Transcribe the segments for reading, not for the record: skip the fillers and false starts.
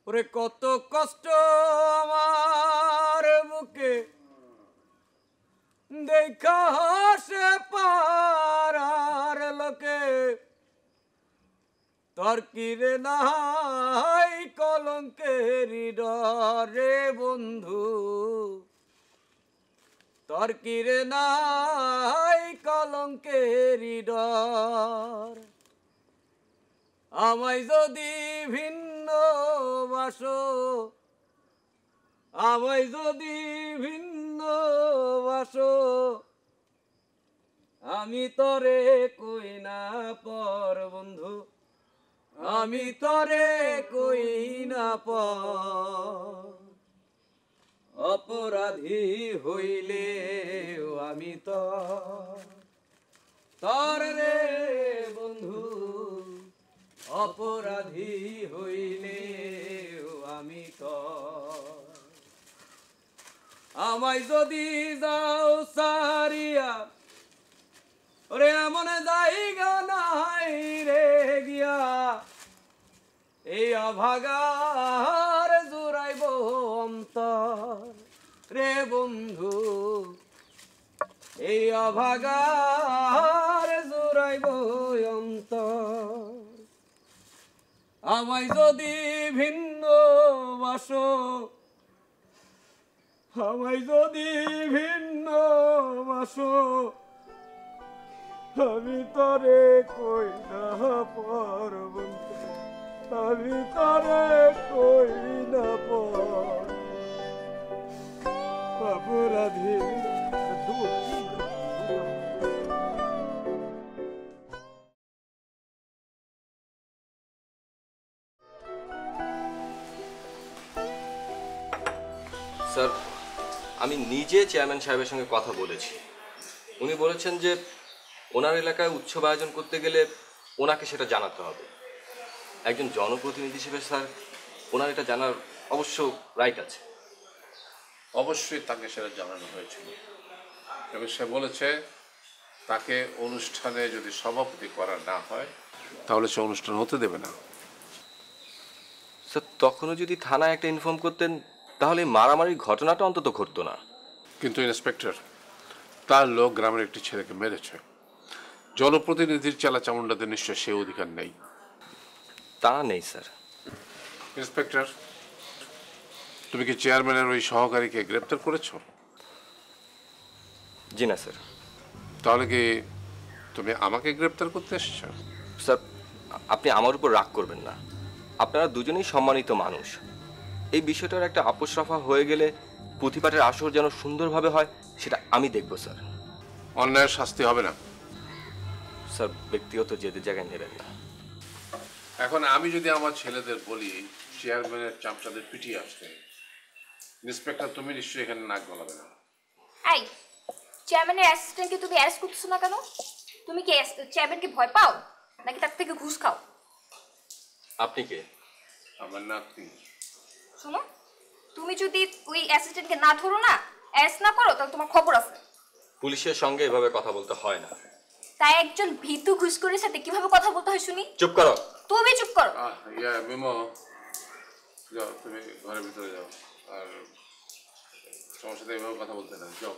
ওরে কত কষ্ট আমার বুকে দেখা হাসে পারার লোকে তোর কিরে নাই কলঙ্কের ডরে বন্ধু তোর কিরে নাই কলঙ্কের ডর আমায় যদি ভিন্ন বাসো আমায় যদি ভিন্ন বাসো আমি তরে কই না পর বন্ধু আমি তরে কই না পর অপরাধী হইলে আমি তর রে বন্ধু অপরাধী হইলে আমি আমায় যদি যাও সারিয়া ওরে এমন জায়গা নাই রে গিয়া এই অভাগার জুড়াইব অন্তর রে বন্ধু এই অভাগার জুড়াইব অন্তর আমায় যদি ভিন্ন বাসো আমায় যদি ভিন্ন বাসো আমি তরে কই না পর বন্ধু আমি তরে কই না পর অপরাধী স্যার আমি নিজে চেয়ারম্যান সাহেবের সঙ্গে কথা বলেছি উনি বলেছেন যে ওনার এলাকায় উৎসব আয়োজন করতে গেলে ওনাকে সেটা জানাতে হবে একজন জনপ্রতিনিধি হিসেবে স্যার ওনার এটা জানার অবশ্য রাইট আছে অবশ্যই তাকে সেটা জানানো হয়েছিল এবং সে বলেছে তাকে অনুষ্ঠানে যদি সভাপতি করা না হয় তাহলে সে অনুষ্ঠান হতে দেবে না স্যার তখনও যদি থানায় একটা ইনফর্ম করতেন তাহলে মারামারির ঘটনাটা অন্তত ঘটতো না কিন্তু ইন্সপেক্টর তার লোক গ্রামের একটি ছেলেকে মেরেছে জনপ্রতিনিধির চেলা চামুন্ডাদের নিশ্চয় সে অধিকার নেই তা নেই স্যার ইন্সপেক্টর তুমি কি চেয়ারম্যানের ওই সহকারীকে গ্রেপ্তার করেছো জি না স্যার তাহলে কি তুমি আমাকে গ্রেপ্তার করতে এসেছো স্যার আপনি আমার উপর রাগ করবেন না আপনারা দুজনেই সম্মানিত মানুষ এই বিষয়টার একটা আপোষ রফা হয়ে গেলে পুঁথিপাঠের আসর যেন সুন্দরভাবে হয় সেটা আমি দেখব স্যার অন্যায়ের শাস্তি হবে না স্যার ব্যক্তিগত জেদের জায়গায় নেবেন না এখন আমি যদি আমার ছেলেদের বলি চেয়ারম্যানের চামচাদের পিটিয়ে আসতে ইন্সপেক্টর তুমি নিশ্চয়ই এখানে নাক গলাবে না এই চেয়ারম্যানের অ্যাসিস্ট্যান্টকে তুমি অ্যারেস্ট করতেছো না কেন তুমি কি চেয়ারম্যানকে ভয় পাও নাকি তার থেকে ঘুষ খাও আপনি কে আমার নাতনি শোনো তুমি যদি ওই অ্যাসিস্ট্যান্টকে না ধরো না অ্যারেস্ট না করো তাহলে তোমার খবর আছে পুলিশের সঙ্গে এভাবে কথা বলতে হয় না তাই একজন ভীতু ঘুষখোরের সাথে কিভাবে কথা বলতে হয় শুনি চুপ করো তুমি চুপ করো মিমো যাও তুমি ঘরের ভিতরে যাও আর তোমার সাথে এভাবে কথা বলতে না যাও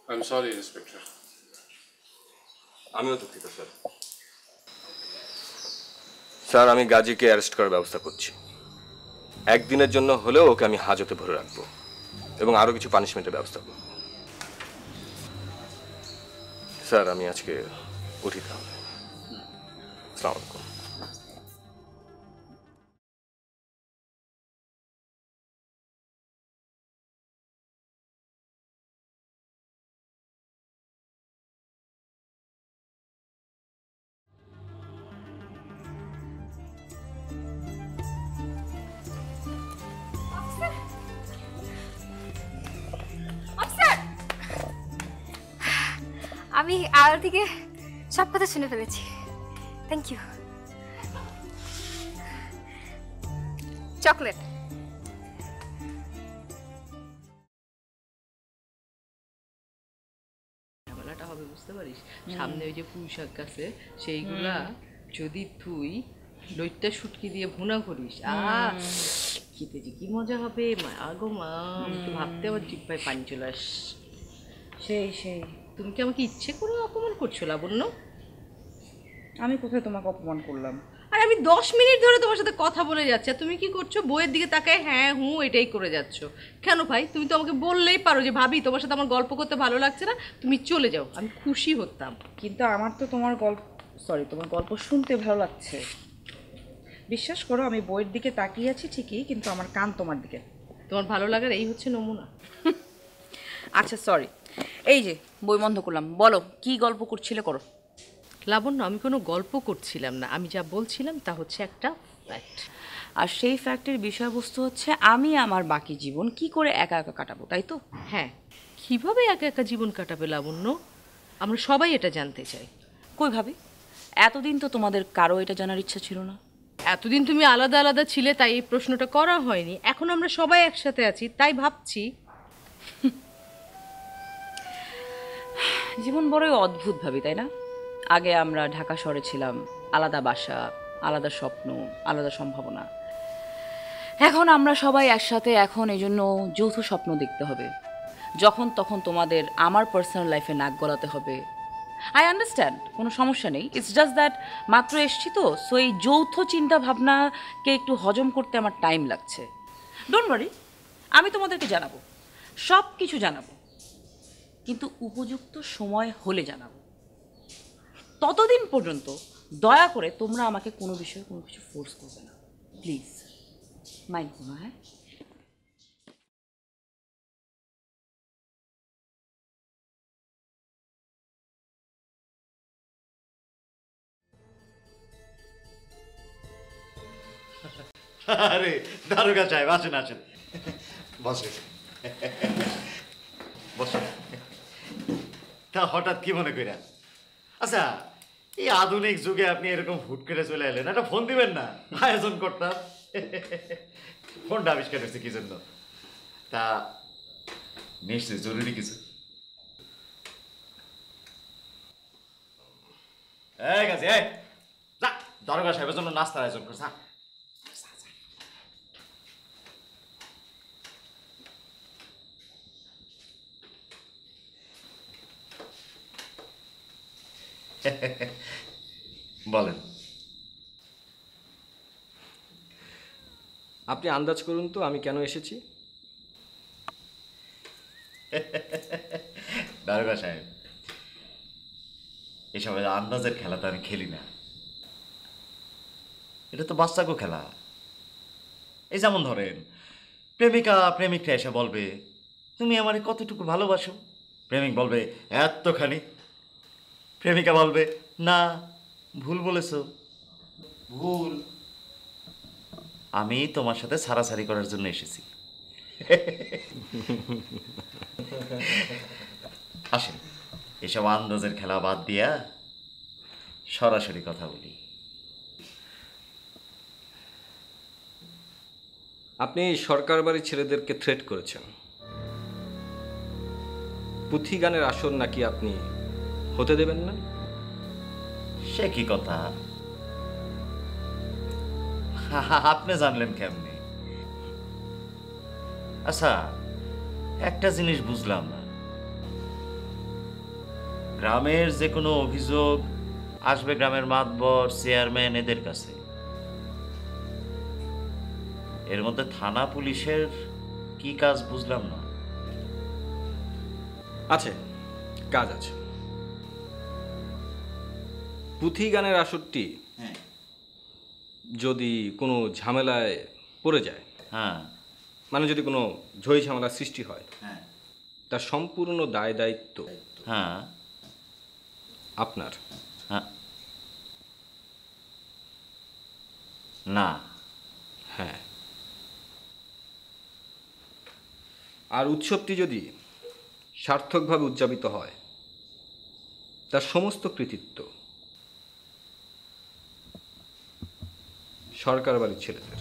আই এম সরি ইন্সপেক্টর আমিও দুঃখিত স্যার স্যার আমি গাজীকে অ্যারেস্ট করার ব্যবস্থা করছি একদিনের জন্য হলেও ওকে আমি হাজতে ভরে রাখবো এবং আরো কিছু পানিশমেন্টের ব্যবস্থা করব স্যার আমি আজকে উঠি তাহলে আসসালামু আলাইকুম আমি আড়াল থেকে সব কথা শুনে ফেলেছি থ্যাংক ইউ চকলেট ঝামেলাটা হবে বুঝতে পারিস সামনে ওই যে পুঁই শাক আছে সেইগুলা যদি তুই লইট্টা শুটকি দিয়ে ভুনা করিস খেতে যে কি মজা হবে, মা গো মা, আমি তো ভাবতে আমার জিহ্বায় পানি চলে আস। সেই তুমি কি আমাকে ইচ্ছে করে অপমান করছো লাবণ্য? আমি কোথায় তোমাকে অপমান করলাম? আর আমি 10 মিনিট ধরে তোমার সাথে কথা বলে যাচ্ছি, আর তুমি কি করছো? বইয়ের দিকে তাকায় হ্যাঁ হুঁ এটাই করে যাচ্ছ কেন ভাই? তুমি তো আমাকে বললেই পারো যে ভাবি তোমার সাথে আমার গল্প করতে ভালো লাগছে না, তুমি চলে যাও, আমি খুশি হতাম। কিন্তু আমার তো তোমার গল্প শুনতে ভালো লাগছে। বিশ্বাস করো, আমি বইয়ের দিকে তাকিয়ে আছি ঠিকই, কিন্তু আমার কান তোমার দিকে। তোমার ভালো লাগার এই হচ্ছে নমুনা। আচ্ছা সরি, এই যে বই বন্ধ করলাম, বলো কি গল্প করছিলে করো। লাবণ্য, আমি কোনো গল্প করছিলাম না, আমি যা বলছিলাম তা হচ্ছে একটা ফ্যাক্ট। আর সেই ফ্যাক্টের বিষয়বস্তু হচ্ছে আমি আমার বাকি জীবন কি করে একা একা কাটাবো, তাই তো? হ্যাঁ, কিভাবে একা একা জীবন কাটাবে লাবণ্য? আমরা সবাই এটা জানতে চাই। কই ভাবি, এতদিন তো তোমাদের কারো এটা জানার ইচ্ছা ছিল না। এতদিন তুমি আলাদা আলাদা ছিলে তাই এই প্রশ্নটা করা হয়নি, এখন আমরা সবাই একসাথে আছি তাই ভাবছি। জীবন বড়ই অদ্ভুত ভাবি, তাই না? আগে আমরা ঢাকা শহরে ছিলাম, আলাদা বাসা, আলাদা স্বপ্ন, আলাদা সম্ভাবনা। এখন আমরা সবাই একসাথে, এখন এই জন্য যৌথ স্বপ্ন দেখতে হবে। যখন তখন তোমাদের আমার পার্সোনাল লাইফে নাক গলাতে হবে। আই আন্ডারস্ট্যান্ড, কোনো সমস্যা নেই। ইটস জাস্ট দ্যাট মাত্র এসছি তো, সো এই যৌথ চিন্তা ভাবনাকে একটু হজম করতে আমার টাইম লাগছে। ডোন্ট ওয়ারি, আমি তোমাদেরকে জানাবো, সব কিছু জানাবো, কিন্তু উপযুক্ত সময় হলে জানাবো। ততদিন পর্যন্ত দয়া করে তোমরা আমাকে কোনো বিষয়ে কোনো কিছু ফোর্স করবে না, প্লিজ। মাইন্ড করো, হ্যাঁ? আরে দারোগা সাহেব, আসেন আসেন, বসে বসে। তা হঠাৎ কি মনে কইরা? আচ্ছা, এই আধুনিক যুগে আপনি এরকম হুট করে চলে এলেন, একটা ফোন দিবেন না? আয়োজন করতাম। ফোনটা আবিষ্কার হয়েছে কি জন্য? তা নিশ্চয়ই জরুরি কিছু। এই গাছে, এই যা, দারোগা সাহেবের জন্য নাস্তার আয়োজন করছে। বলেন। আপনি আন্দাজ করুন তো আমি কেন এসেছি। দারোগা সাহেব, এসব আন্দাজের খেলা তো আমি খেলি না, এটা তো বাচ্চাকেও খেলা। এই যেমন ধরেন, প্রেমিকা প্রেমিকটা এসে বলবে তুমি আমারে কতটুকু ভালোবাসো, প্রেমিক বলবে এতখানি, প্রেমিকা বলবে না ভুল বলেছো, ভুল, আমি তোমার সাথে ছাড়াছাড়ি করার জন্য এসেছি। আসেন, এসব আন্দাজের খেলা বাদ দিয়া সরাসরি কথা বলি। আপনি সরকার বাড়ির ছেলেদেরকে থ্রেট করেছেন, পুঁথি গানের আসর নাকি আপনি হতে দেবেন না। সে কি কথা? আপনি জানলেন কেমনে? আচ্ছা, একটা জিনিস বুঝলাম না, গ্রামের যে কোনো অভিযোগ আসবে গ্রামের মাতবর, চেয়ারম্যান এদের কাছে, এর মধ্যে থানা পুলিশের কি কাজ বুঝলাম না। আছে, কাজ আছে। পুঁথি গানের আসরটি যদি কোনো ঝামেলায় পড়ে যায়, হ্যাঁ, মানে যদি কোনো ঝই ঝামেলার সৃষ্টি হয়, হ্যাঁ, তার সম্পূর্ণ দায় দায়িত্ব হ্যাঁ, আপনার। হ্যাঁ, না, হ্যাঁ। আর উৎসবটি যদি সার্থকভাবে উদযাপিত হয়, তার সমস্ত কৃতিত্ব সরকার বাড়ির ছেলেদের।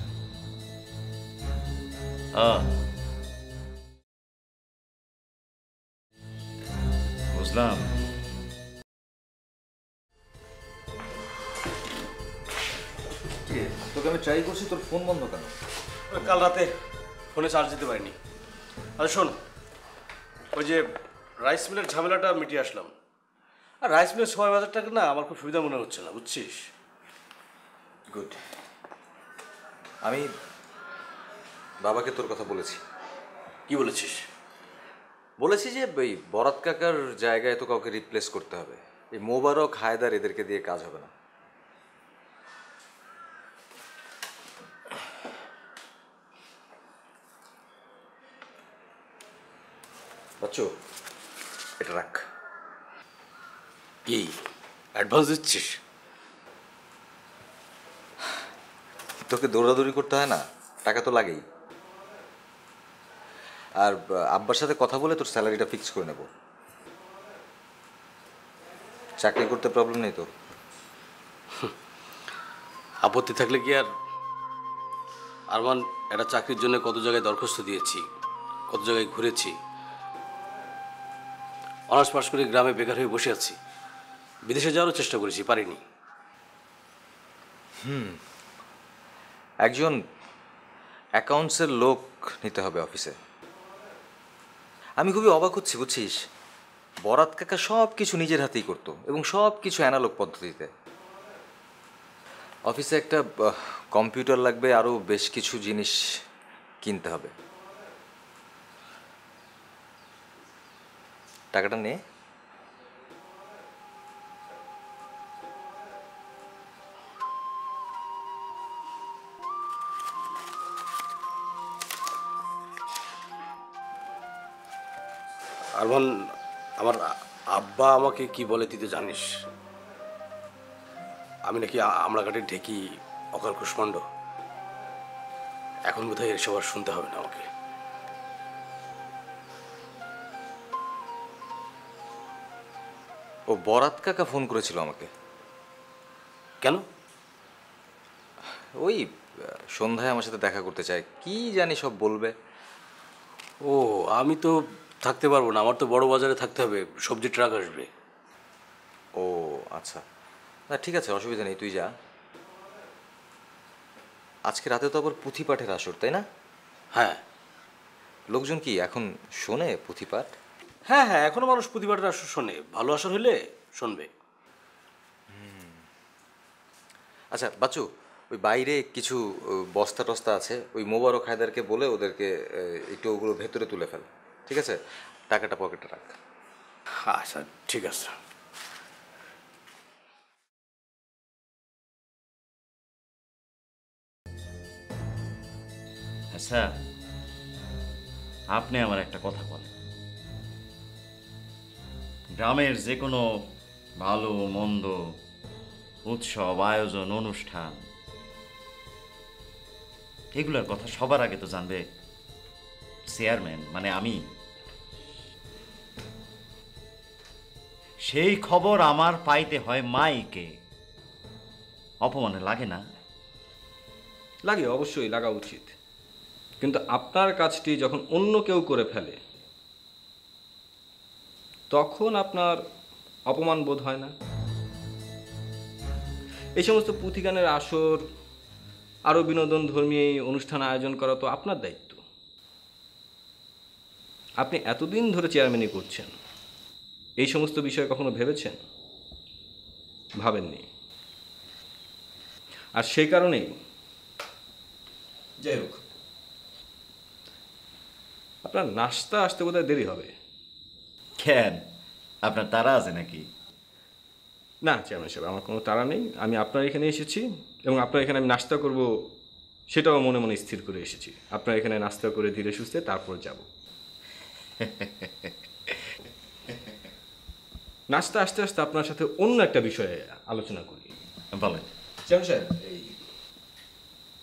বুঝলাম। তোকে আমি ট্রাই করছি, তোর ফোন বন্ধ কেন? কাল রাতে ফোনে চার্জ দিতে পারিনি। আচ্ছা শোন, ওই যে রাইস মিলের ঝামেলাটা মিটিয়ে আসলাম। আর রাইস মিলের সময় বাজারটাকে না আমার খুব সুবিধা মনে হচ্ছে না, বুঝছিস? গুড। আমি বাবাকে তোর কথা বলেছি। কি বলেছিস? বলেছি যে ওই বরাত কাকার জায়গায় তো কাউকে রিপ্লেস করতে হবে। এই মোবারক, হায়দার এদেরকে দিয়ে কাজ হবে না। বাচ্চু, এটা রাখ। কি অ্যাডভান্স দিচ্ছিস? তোকে দৌড়াদৌড়ি করতে হয় না, টাকা তো লাগেই। আর আব্বার সাথে কথা বলে তোর স্যালারিটা ফিক্স করে নেব। চাকরি করতে প্রবলেম নেই তো? আপত্তি থাকলে কি আর? আরমান, একটা চাকরির জন্য কত জায়গায় দরখাস্ত দিয়েছি, কত জায়গায় ঘুরেছি। অনার্স পাস করে গ্রামে বেকার হয়ে বসে আছি। বিদেশে যাওয়ারও চেষ্টা করেছি, পারিনি। একজন অ্যাকাউন্টসের লোক নিতে হবে অফিসে। আমি খুবই অবাক হচ্ছি, বুঝছিস? বরাত কাকা সব কিছু নিজের হাতেই করতো এবং সব কিছু অ্যানালগ পদ্ধতিতে। অফিসে একটা কম্পিউটার লাগবে, আরও বেশ কিছু জিনিস কিনতে হবে। টাকাটা নে। আরমান, আমার আব্বা আমাকে কি বলে তুই তো জানিস। আমি নাকি আমড়াঘাটের ঢেকি, অকাল কুষ্মাণ্ড। এখন বোধহয় এসব আর শুনতে হবে না আমাকে। ও বরাত কাকা ফোন করেছিল আমাকে। কেন? ওই সন্ধ্যায় আমার সাথে দেখা করতে চায়, কি জানি সব বলবে। ও, আমি তো থাকতে পারবো না, আমার তো বড় বাজারে থাকতে হবে, সবজি ট্রাক আসবে। ও আচ্ছা, না ঠিক আছে, অসুবিধা নেই, তুই যা। আজকে রাতে তো আবার পুঁথিপাঠের আসর, তাই না? হ্যাঁ লোকজন কি এখন শোনে পুঁথিপাঠ? হ্যাঁ হ্যাঁ, এখনো মানুষ প্রতিবারের আসর শোনে, ভালো আসর হলে শুনবে। আচ্ছা বাচ্চু, ওই বাইরে কিছু বস্তা টস্তা আছে, ওই মোবারক হায়দারকে বলে ওদেরকে একটু ওগুলো ভেতরে তুলে ফেল, ঠিক আছে? টাকাটা পকেটে রাখ। আচ্ছা ঠিক আছে। আচ্ছা, আপনি আমার একটা কথা বলেন। গ্রামের যে কোনো ভালো মন্দ উৎসব, আয়োজন, অনুষ্ঠান, এগুলোর কথা সবার আগে তো জানবে চেয়ারম্যান, মানে আমি। সেই খবর আমার পাইতে হয় মাইকে। অপমানে লাগে না? লাগে, অবশ্যই লাগা উচিত, কিন্তু আপনার কাজটি যখন অন্য কেউ করে ফেলে তখন আপনার অপমান বোধ হয় না? এই সমস্ত পুঁথিগানের আসর, আরও বিনোদন ধর্মী অনুষ্ঠান আয়োজন করা তো আপনার দায়িত্ব। আপনি এতদিন ধরে চেয়ারম্যানই করছেন, এই সমস্ত বিষয়ে কখনো ভেবেছেন? ভাবেননি। আর সেই কারণেই, যাই হোক, আপনার নাস্তা আসতে বোধহয় দেরি হবে। কেন, আপনার তারা আছে নাকি? না চেয়ারম্যান সাহেব, আমার কোনো তাড়া নেই। আমি আপনার এখানে এসেছি এবং আপনার এখানে আমি নাস্তা করব সেটাও মনে মনে স্থির করে এসেছি। আপনার এখানে নাস্তা করে ধীরে সুস্থে তারপর যাব। নাস্তা আসতে আসতে আপনার সাথে অন্য একটা বিষয়ে আলোচনা করি। বলেন। চেয়ারম্যান সাহেব, এই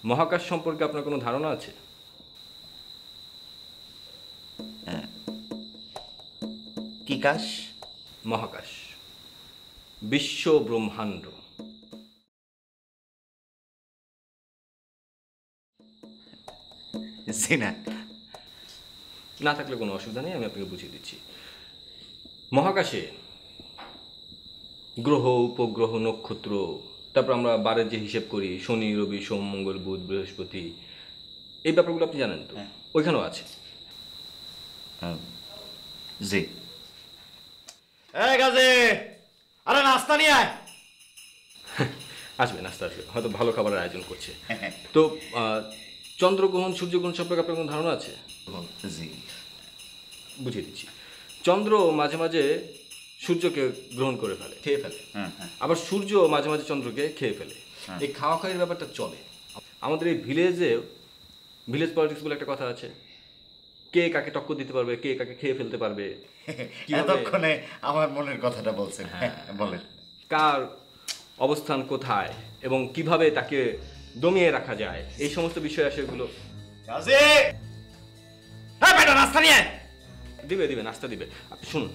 মহাকাশ সম্পর্কে আপনার কোনো ধারণা আছে? কি কাশ? মহাকাশ, বিশ্ব ব্রহ্মাণ্ড। জি না। না থাকলে কোনো অসুবিধা নেই, আমি আপনাকে বুঝিয়ে দিচ্ছি। মহাকাশে গ্রহ, উপগ্রহ, নক্ষত্র তারপর আমরা বারের যে হিসেব করি, শনি রবি সোম মঙ্গল বুধ বৃহস্পতি, এই ব্যাপারগুলো আপনি জানেন তো? ওইখানেও আছে। জি। এই গাজে, আরে নাস্তা নিয়ে আয়। আসবে, নাস্তা আসবে, হয়তো ভালো খাবারের আয়োজন করছে। তো চন্দ্রগ্রহণ সূর্যগ্রহণ সম্পর্কে আপনার কোনো ধারণা আছে? জি। বুঝিয়ে দিচ্ছি। চন্দ্র মাঝে মাঝে সূর্যকে গ্রহণ করে ফেলে, খেয়ে ফেলে, আবার সূর্য মাঝে মাঝে চন্দ্রকে খেয়ে ফেলে। এই খাওয়া খাওয়ার ব্যাপারটা চলে আমাদের এই ভিলেজে। ভিলেজ পলিটিক্স বলে একটা কথা আছে, কে কাকে টক্কর দিতে পারবে, কে কাকে খেয়ে ফেলতে পারবে, এতক্ষণে আমার মনের কথাটা বলছেন। বলেন। কার অবস্থান কোথায় এবং কিভাবে তাকে দমিয়ে রাখা যায়, এই সমস্ত বিষয় আসে এগুলো। গাজে, হ্যাঁ বেটা নাস্তা নিয়ে আয়। দিবে দিবে, নাস্তা দিবে। আপনি শুনুন,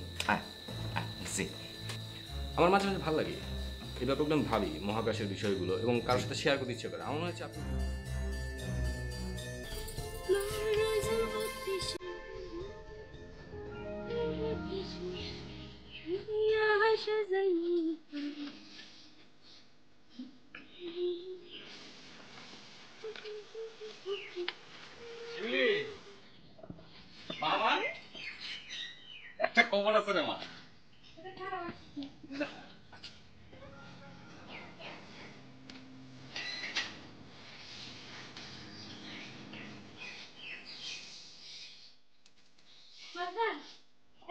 জি। আমার মাঝে মাঝে ভালো লাগে এই ব্যাপারগুলো, আমি ভাবি মহাকাশের বিষয়গুলো এবং কারোর সাথে শেয়ার করতে ইচ্ছে করে। আমার মনে হচ্ছে আপনি একটা খবর আছে রে মা।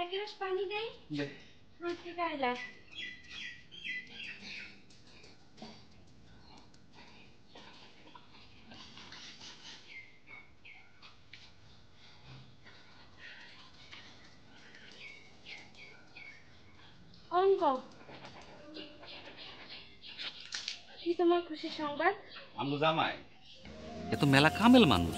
এক গ্লাস পানি দেই। থেকে আইলা অঙ্ক কি তোমার খুশির সংবাদ? আমগো জামাই এ তো মেলা কামেল মানুষ,